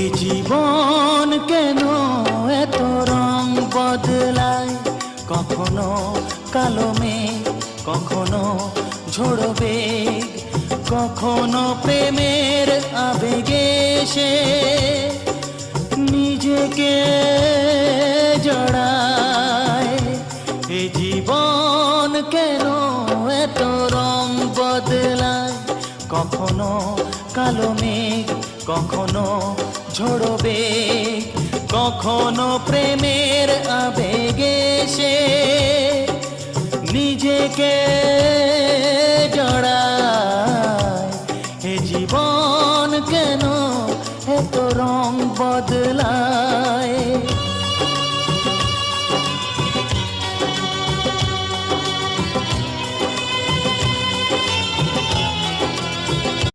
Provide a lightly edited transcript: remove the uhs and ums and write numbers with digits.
এ জীবন কেন এত রং বদলায়, কখনো কালো মেঘ, কখনো ঝোড়ো বেগ, কখনো প্রেমের আবেগে সে নিজেকে জড়ায়। এ জীবন কেন এত রং বদলায়, কখনো কালো মেঘ, কখনো ঝোড়ো বেগ, কখনো প্রেমের আবেগে সে নিজেকে জড়ায়। এ জীবন কেন এত রং বদলায়।